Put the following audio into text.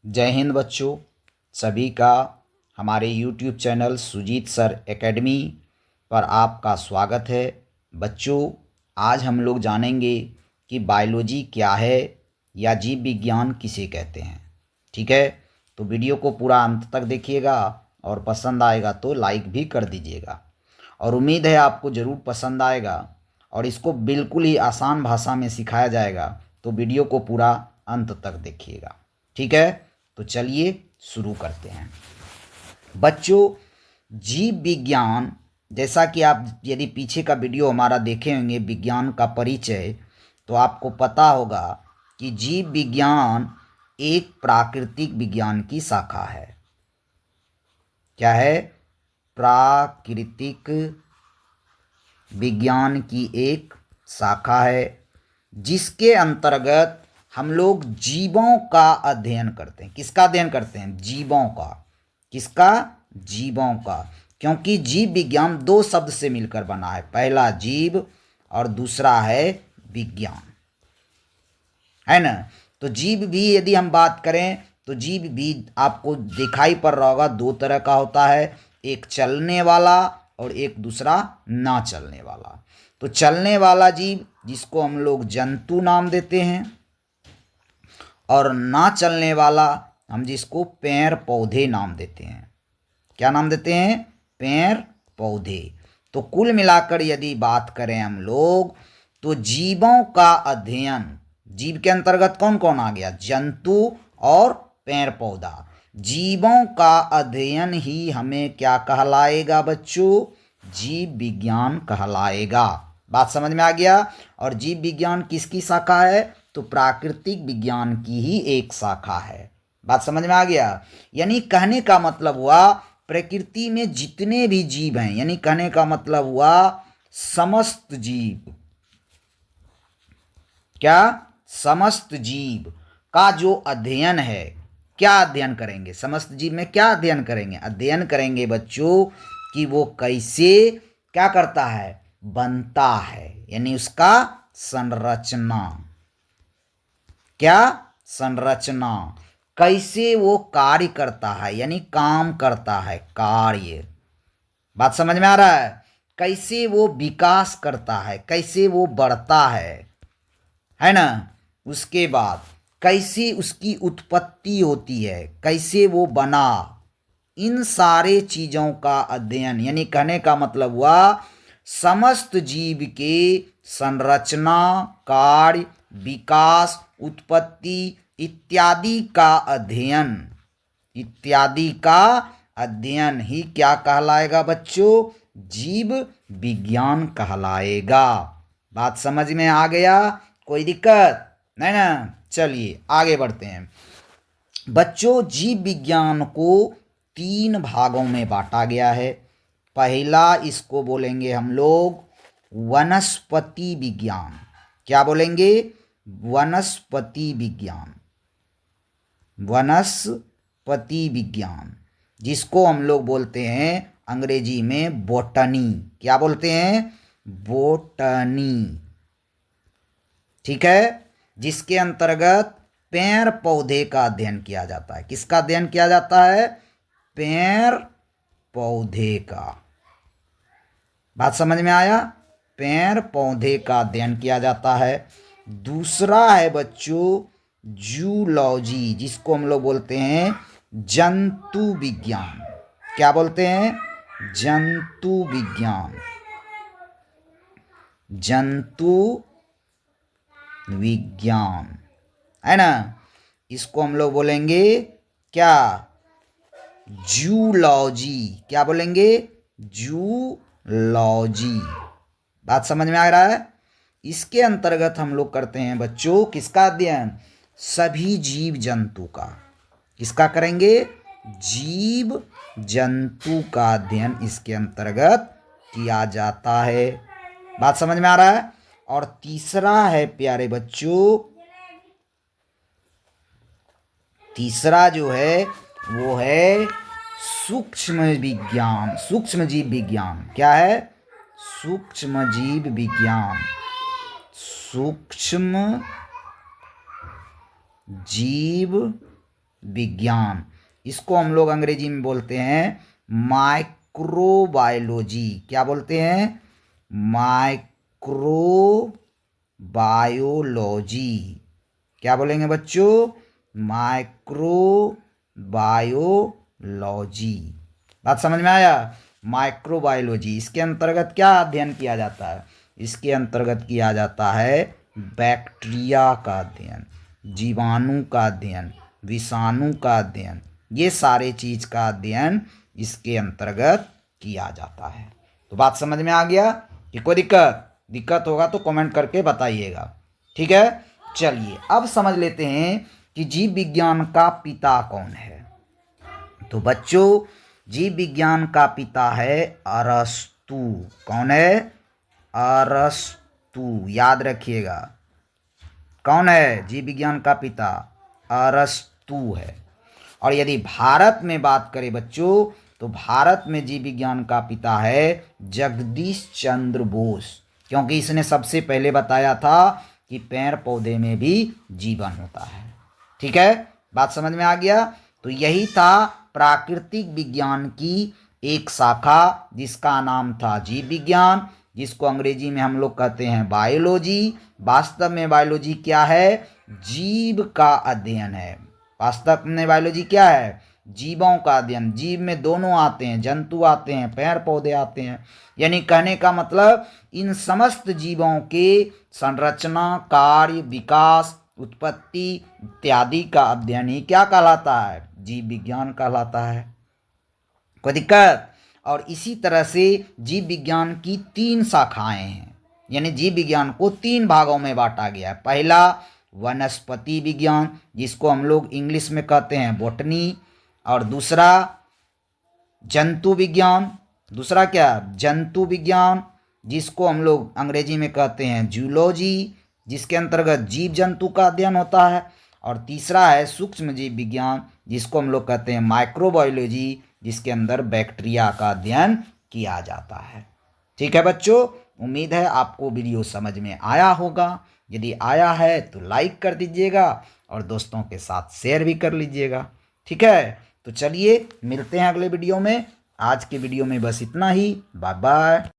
जय हिंद बच्चों। सभी का हमारे YouTube channel Sujit sir academy पर आपका स्वागत है। बच्चों, आज हम लोग जानेंगे कि बायोलॉजी क्या है या जीव विज्ञान किसे कहते हैं। ठीक है, तो वीडियो को पूरा अंत तक देखिएगा और पसंद आएगा तो लाइक भी कर दीजिएगा। और उम्मीद है आपको ज़रूर पसंद आएगा और इसको बिल्कुल ही आसान भाषा में सिखाया जाएगा, तो वीडियो को पूरा अंत तक देखिएगा। ठीक है, तो चलिए शुरू करते हैं। बच्चों, जीव विज्ञान, जैसा कि आप यदि पीछे का वीडियो हमारा देखे होंगे विज्ञान का परिचय, तो आपको पता होगा कि जीव विज्ञान एक प्राकृतिक विज्ञान की शाखा है। क्या है? प्राकृतिक विज्ञान की एक शाखा है जिसके अंतर्गत हम लोग जीवों का अध्ययन करते हैं। किसका अध्ययन करते हैं? जीवों का। किसका? जीवों का। क्योंकि जीव विज्ञान दो शब्द से मिलकर बना है, पहला जीव और दूसरा है विज्ञान, है ना। तो जीव भी यदि हम बात करें तो जीव भी आपको दिखाई पड़ रहा होगा, दो तरह का होता है, एक चलने वाला और एक दूसरा ना चलने वाला। तो चलने वाला जीव जिसको हम लोग जंतु नाम देते हैं, और ना चलने वाला हम जिसको पेड़ पौधे नाम देते हैं। क्या नाम देते हैं? पेड़ पौधे। तो कुल मिलाकर यदि बात करें हम लोग, तो जीवों का अध्ययन, जीव के अंतर्गत कौन कौन आ गया? जंतु और पेड़ पौधा। जीवों का अध्ययन ही हमें क्या कहलाएगा बच्चों? जीव विज्ञान कहलाएगा। बात समझ में आ गया? और जीव विज्ञान किसकी शाखा है? तो प्राकृतिक विज्ञान की ही एक शाखा है। बात समझ में आ गया? यानी कहने का मतलब हुआ प्रकृति में जितने भी जीव हैं, यानी कहने का मतलब हुआ समस्त जीव। क्या? समस्त जीव का जो अध्ययन है। क्या अध्ययन करेंगे? समस्त जीव में क्या अध्ययन करेंगे? अध्ययन करेंगे बच्चों कि वो कैसे क्या करता है? बनता है, यानी उसका संरचना। क्या? संरचना। कैसे वो कार्य करता है, यानी काम करता है, कार्य। बात समझ में आ रहा है? कैसे वो विकास करता है, कैसे वो बढ़ता है ना। उसके बाद कैसे उसकी उत्पत्ति होती है, कैसे वो बना, इन सारे चीजों का अध्ययन, यानी कहने का मतलब हुआ समस्त जीव के संरचना, कार्य, विकास, उत्पत्ति इत्यादि का अध्ययन, इत्यादि का अध्ययन ही क्या कहलाएगा बच्चों? जीव विज्ञान कहलाएगा। बात समझ में आ गया? कोई दिक्कत नहीं ना? चलिए आगे बढ़ते हैं। बच्चों, जीव विज्ञान को तीन भागों में बांटा गया है। पहला इसको बोलेंगे हम लोग वनस्पति विज्ञान। क्या बोलेंगे? वनस्पति विज्ञान। वनस्पति विज्ञान, जिसको हम लोग बोलते हैं अंग्रेजी में बोटनी। क्या बोलते हैं? बोटनी। ठीक है, जिसके अंतर्गत पेड़ पौधे का अध्ययन किया जाता है। किसका अध्ययन किया जाता है? पेड़ पौधे का। बात समझ में आया? पेड़ पौधे का अध्ययन किया जाता है। दूसरा है बच्चों जूलॉजी, जिसको हम लोग बोलते हैं जंतु विज्ञान। क्या बोलते हैं? जंतु विज्ञान। जंतु विज्ञान, है ना। इसको हम लोग बोलेंगे क्या? जूलॉजी। क्या बोलेंगे? जूलॉजी। बात समझ में आ रहा है? इसके अंतर्गत हम लोग करते हैं बच्चों किसका अध्ययन? सभी जीव जंतु का। किसका करेंगे? जीव जंतु का अध्ययन इसके अंतर्गत किया जाता है। बात समझ में आ रहा है? और तीसरा है प्यारे बच्चों, तीसरा जो है वो है सूक्ष्म विज्ञान, सूक्ष्म जीव विज्ञान। क्या है? सूक्ष्म जीव विज्ञान। सूक्ष्म जीव विज्ञान, इसको हम लोग अंग्रेजी में बोलते हैं माइक्रोबायोलॉजी। क्या बोलते हैं? माइक्रोबायोलॉजी। क्या बोलेंगे बच्चों? माइक्रोबायोलॉजी। बात समझ में आया? माइक्रोबायोलॉजी, इसके अंतर्गत क्या अध्ययन किया जाता है? इसके अंतर्गत किया जाता है बैक्टीरिया का अध्ययन, जीवाणु का अध्ययन, विषाणु का अध्ययन, ये सारे चीज का अध्ययन इसके अंतर्गत किया जाता है। तो बात समझ में आ गया कि कोई दिक्कत होगा तो कमेंट करके बताइएगा, ठीक है। चलिए अब समझ लेते हैं कि जीव विज्ञान का पिता कौन है। तो बच्चों, जीव विज्ञान का पिता है अरस्तु। कौन है? अरस्तु, याद रखिएगा। कौन है जीव विज्ञान का पिता? अरस्तु है। और यदि भारत में बात करें बच्चों, तो भारत में जीव विज्ञान का पिता है जगदीश चंद्र बोस, क्योंकि इसने सबसे पहले बताया था कि पेड़ पौधे में भी जीवन होता है। ठीक है, बात समझ में आ गया। तो यही था प्राकृतिक विज्ञान की एक शाखा जिसका नाम था जीव विज्ञान, जिसको अंग्रेजी में हम लोग कहते हैं बायोलॉजी। वास्तव में बायोलॉजी क्या है? जीव का अध्ययन है। वास्तव में बायोलॉजी क्या है? जीवों का अध्ययन। जीव में दोनों आते हैं, जंतु आते हैं, पेड़ पौधे आते हैं। यानी कहने का मतलब इन समस्त जीवों के संरचना, कार्य, विकास, उत्पत्ति इत्यादि का अध्ययन ही क्या कहलाता है? जीव विज्ञान कहलाता है। कोई दिक्कत? और इसी तरह से जीव विज्ञान की 3 शाखाएं हैं, यानी जीव विज्ञान को 3 भागों में बांटा गया है। पहला वनस्पति विज्ञान, जिसको हम लोग इंग्लिश में कहते हैं बॉटनी, और दूसरा जंतु विज्ञान। दूसरा क्या? जंतु विज्ञान, जिसको हम लोग अंग्रेजी में कहते हैं जूलॉजी, जिसके अंतर्गत जीव जंतु का अध्ययन होता है। और तीसरा है सूक्ष्म जीव विज्ञान, जिसको हम लोग कहते हैं माइक्रोबायोलॉजी, जिसके अंदर बैक्टीरिया का अध्ययन किया जाता है। ठीक है बच्चों, उम्मीद है आपको वीडियो समझ में आया होगा। यदि आया है तो लाइक कर दीजिएगा और दोस्तों के साथ शेयर भी कर लीजिएगा। ठीक है, तो चलिए मिलते हैं अगले वीडियो में। आज के वीडियो में बस इतना ही। Bye bye.